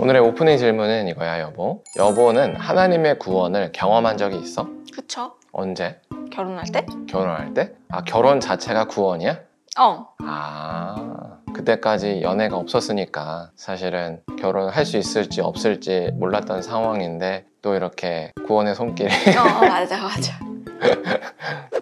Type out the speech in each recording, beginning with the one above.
오늘의 오프닝 질문은 이거야, 여보. 여보는 하나님의 구원을 경험한 적이 있어? 그쵸? 언제? 결혼할 때? 결혼할 때? 아, 결혼 자체가 구원이야? 그때까지 연애가 없었으니까 사실은 결혼할 수 있을지 없을지 몰랐던 상황인데 또 이렇게 구원의 손길이 맞아.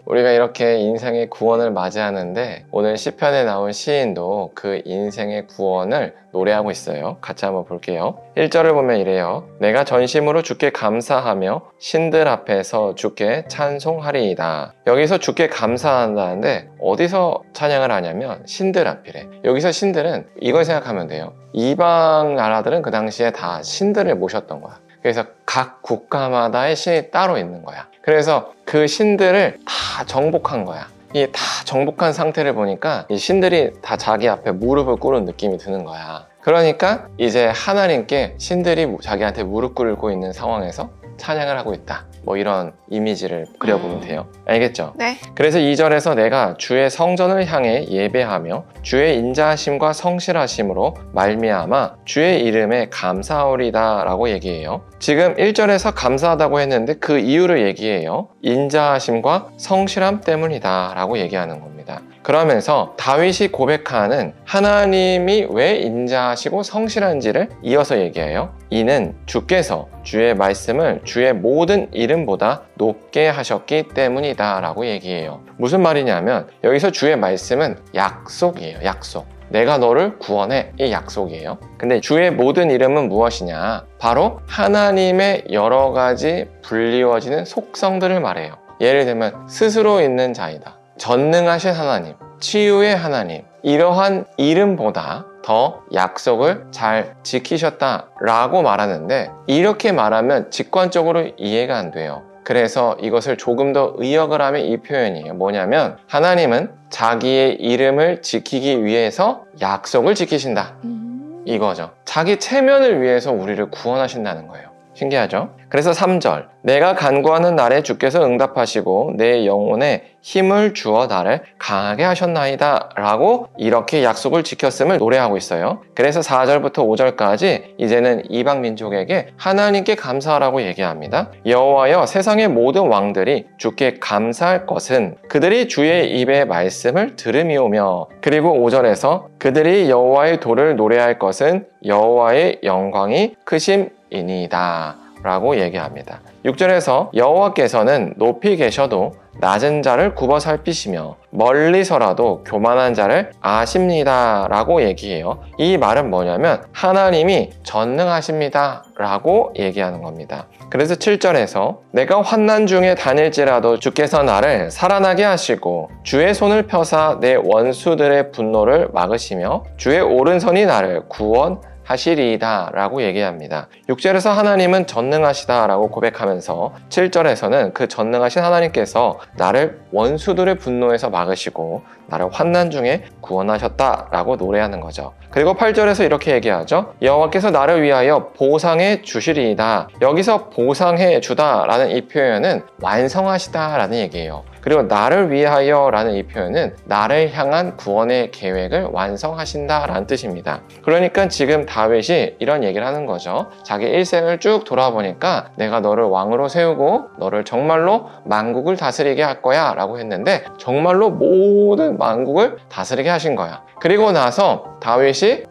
우리가 이렇게 인생의 구원을 맞이하는데 오늘 시편에 나온 시인도 그 인생의 구원을 노래하고 있어요. 같이 한번 볼게요. 1절을 보면 이래요. 내가 전심으로 주께 감사하며 신들 앞에서 주께 찬송하리이다. 여기서 주께 감사한다는데 어디서 찬양을 하냐면 신들 앞이래. 여기서 신들은 이걸 생각하면 돼요. 이방 나라들은 그 당시에 다 신들을 모셨던 거야. 그래서 각 국가마다의 신이 따로 있는 거야. 그래서 그 신들을 다 정복한 거야. 이 다 정복한 상태를 보니까 이 신들이 다 자기 앞에 무릎을 꿇은 느낌이 드는 거야. 그러니까 이제 하나님께 신들이 자기한테 무릎 꿇고 있는 상황에서 찬양을 하고 있다. 뭐 이런 이미지를 그려보면 돼요. 알겠죠? 네. 그래서 2절에서 내가 주의 성전을 향해 예배하며 주의 인자하심과 성실하심으로 말미암아 주의 이름에 감사하오리다 라고 얘기해요. 지금 1절에서 감사하다고 했는데 그 이유를 얘기해요. 인자하심과 성실함 때문이다 라고 얘기하는 겁니다. 그러면서 다윗이 고백하는 하나님이 왜 인자하시고 성실한지를 이어서 얘기해요. 이는 주께서 주의 말씀을 주의 모든 이름보다 높게 하셨기 때문이다 라고 얘기해요. 무슨 말이냐면 여기서 주의 말씀은 약속이에요. 약속. 내가 너를 구원해. 이 약속이에요. 근데 주의 모든 이름은 무엇이냐? 바로 하나님의 여러 가지 불리워지는 속성들을 말해요. 예를 들면 스스로 있는 자이다. 전능하신 하나님, 치유의 하나님, 이러한 이름보다 더 약속을 잘 지키셨다라고 말하는데 이렇게 말하면 직관적으로 이해가 안 돼요. 그래서 이것을 조금 더 의역을 하면 이 표현이에요. 뭐냐면 하나님은 자기의 이름을 지키기 위해서 약속을 지키신다. 이거죠. 자기 체면을 위해서 우리를 구원하신다는 거예요. 신기하죠? 그래서 3절 내가 간구하는 날에 주께서 응답하시고 내 영혼에 힘을 주어 나를 강하게 하셨나이다 라고 이렇게 약속을 지켰음을 노래하고 있어요. 그래서 4절부터 5절까지 이제는 이방 민족에게 하나님께 감사하라고 얘기합니다. 여호와여 세상의 모든 왕들이 주께 감사할 것은 그들이 주의 입의 말씀을 들음이오며 그리고 5절에서 그들이 여호와의 도를 노래할 것은 여호와의 영광이 크심이니이다 라고 얘기합니다. 6절에서 여호와께서는 높이 계셔도 낮은 자를 굽어 살피시며 멀리서라도 교만한 자를 아십니다 라고 얘기해요. 이 말은 뭐냐면 하나님이 전능하십니다 라고 얘기하는 겁니다. 그래서 7절에서 내가 환난 중에 다닐지라도 주께서 나를 살아나게 하시고 주의 손을 펴사 내 원수들의 분노를 막으시며 주의 오른손이 나를 구원하시리이다 라고 얘기합니다. 6절에서 하나님은 전능하시다 라고 고백하면서 7절에서는 그 전능하신 하나님께서 나를 원수들의 분노에서 막으시고 나를 환난 중에 구원하셨다 라고 노래하는 거죠. 그리고 8절에서 이렇게 얘기하죠. 여호와께서 나를 위하여 보상해 주시리이다. 여기서 보상해 주다 라는 이 표현은 완성하시다 라는 얘기예요. 그리고 나를 위하여 라는 이 표현은 나를 향한 구원의 계획을 완성하신다 라는 뜻입니다. 그러니까 지금 다윗이 이런 얘기를 하는 거죠. 자기 일생을 쭉 돌아보니까 내가 너를 왕으로 세우고 너를 정말로 만국을 다스리게 할 거야 라고 했는데 정말로 모든 만국을 다스리게 하신 거야. 그리고 나서 다윗이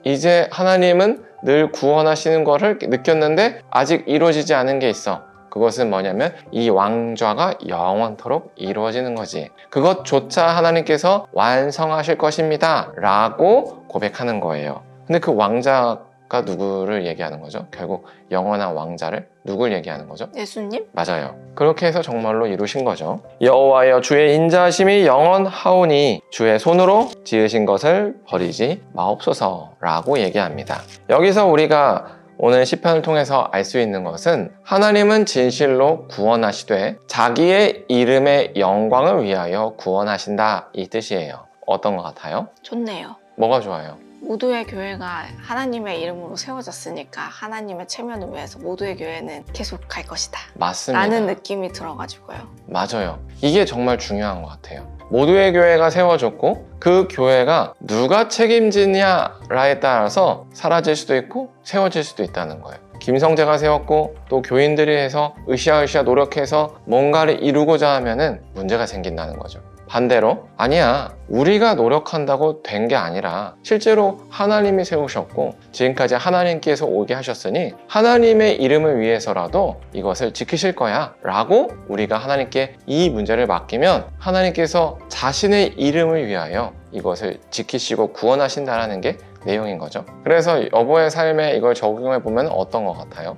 이제 하나님은 늘 구원하시는 거를 느꼈는데 아직 이루어지지 않은 게 있어. 그것은 뭐냐면 이 왕좌가 영원토록 이루어지는 거지. 그것조차 하나님께서 완성하실 것입니다 라고 고백하는 거예요. 근데 그 왕자가 누구를 얘기하는 거죠? 결국 영원한 왕자를 누굴 얘기하는 거죠? 예수님? 맞아요. 그렇게 해서 정말로 이루신 거죠. 여호와여 주의 인자하심이 영원하오니 주의 손으로 지으신 것을 버리지 마옵소서 라고 얘기합니다. 여기서 우리가 오늘 시편을 통해서 알 수 있는 것은 하나님은 진실로 구원하시되 자기의 이름의 영광을 위하여 구원하신다 이 뜻이에요. 어떤 것 같아요? 좋네요. 뭐가 좋아요? 모두의 교회가 하나님의 이름으로 세워졌으니까 하나님의 체면을 위해서 모두의 교회는 계속 갈 것이다 맞습니다. 라는 느낌이 들어가지고요. 맞아요. 이게 정말 중요한 것 같아요. 모두의 교회가 세워졌고 그 교회가 누가 책임지냐에 따라서 사라질 수도 있고 세워질 수도 있다는 거예요. 김성재가 세웠고 또 교인들이 해서 으쌰으쌰 노력해서 뭔가를 이루고자 하면은 문제가 생긴다는 거죠. 반대로 아니야, 우리가 노력한다고 된 게 아니라 실제로 하나님이 세우셨고 지금까지 하나님께서 오게 하셨으니 하나님의 이름을 위해서라도 이것을 지키실 거야 라고 우리가 하나님께 이 문제를 맡기면 하나님께서 자신의 이름을 위하여 이것을 지키시고 구원하신다는 게 내용인 거죠. 그래서 여보의 삶에 이걸 적용해 보면 어떤 것 같아요?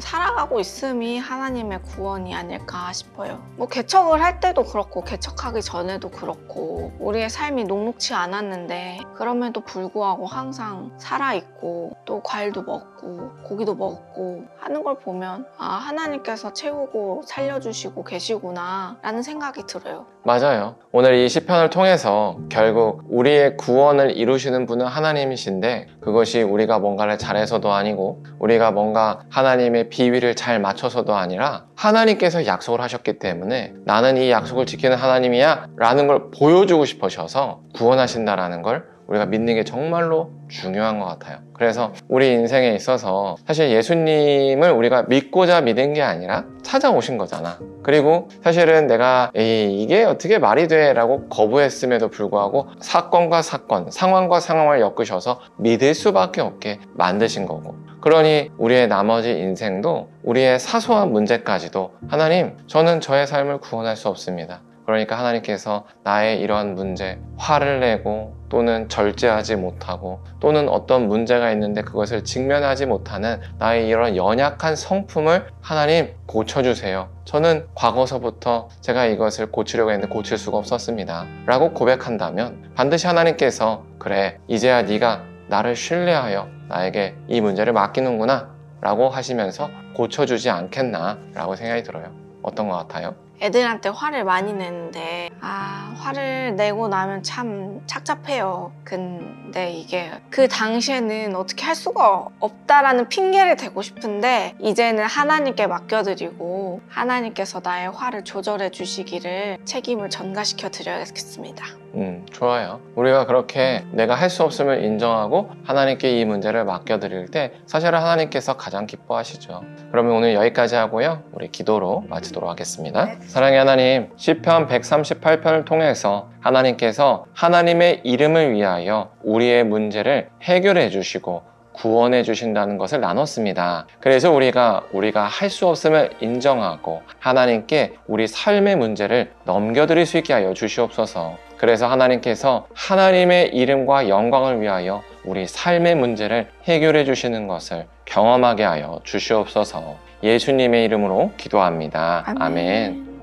살아가고 있음이 하나님의 구원이 아닐까 싶어요. 뭐 개척을 할 때도 그렇고 개척하기 전에도 그렇고 우리의 삶이 녹록치 않았는데 그럼에도 불구하고 항상 살아있고 또 과일도 먹고 고기도 먹고 하는 걸 보면 아, 하나님께서 채우고 살려주시고 계시구나 라는 생각이 들어요. 맞아요. 오늘 이 시편을 통해서 결국 우리의 구원을 이루시는 분은 하나님이신데 그것이 우리가 뭔가를 잘해서도 아니고 우리가 뭔가 하나님의 비위를 잘 맞춰서도 아니라 하나님께서 약속을 하셨기 때문에 나는 이 약속을 지키는 하나님이야 라는 걸 보여주고 싶으셔서 구원하신다라는 걸 우리가 믿는 게 정말로 중요한 것 같아요. 그래서 우리 인생에 있어서 사실 예수님을 우리가 믿고자 믿은 게 아니라 찾아오신 거잖아. 그리고 사실은 내가 이게 어떻게 말이 돼 라고 거부했음에도 불구하고 사건과 사건, 상황과 상황을 엮으셔서 믿을 수밖에 없게 만드신 거고, 그러니 우리의 나머지 인생도 우리의 사소한 문제까지도 하나님, 저는 저의 삶을 구원할 수 없습니다. 그러니까 하나님께서 나의 이러한 문제, 화를 내고 또는 절제하지 못하고 또는 어떤 문제가 있는데 그것을 직면하지 못하는 나의 이런 연약한 성품을 하나님 고쳐주세요. 저는 과거서부터 제가 이것을 고치려고 했는데 고칠 수가 없었습니다 라고 고백한다면 반드시 하나님께서 그래, 이제야 네가 나를 신뢰하여 나에게 이 문제를 맡기는구나 라고 하시면서 고쳐주지 않겠나 라고 생각이 들어요. 어떤 것 같아요? 애들한테 화를 많이 내는데 화를 내고 나면 참 착잡해요. 근데 이게 그 당시에는 어떻게 할 수가 없다라는 핑계를 대고 싶은데 이제는 하나님께 맡겨드리고 하나님께서 나의 화를 조절해 주시기를 책임을 전가시켜 드려야겠습니다. 좋아요. 우리가 그렇게 내가 할 수 없음을 인정하고 하나님께 이 문제를 맡겨드릴 때 사실은 하나님께서 가장 기뻐하시죠. 그러면 오늘 여기까지 하고요. 우리 기도로 마치도록 하겠습니다. 네. 사랑의 하나님, 시편 138편을 통해서 하나님께서 하나님의 이름을 위하여 우리의 문제를 해결해 주시고 구원해 주신다는 것을 나눴습니다. 그래서 우리가 할 수 없음을 인정하고 하나님께 우리 삶의 문제를 넘겨드릴 수 있게 하여 주시옵소서. 그래서 하나님께서 하나님의 이름과 영광을 위하여 우리 삶의 문제를 해결해 주시는 것을 경험하게 하여 주시옵소서. 예수님의 이름으로 기도합니다. 아멘.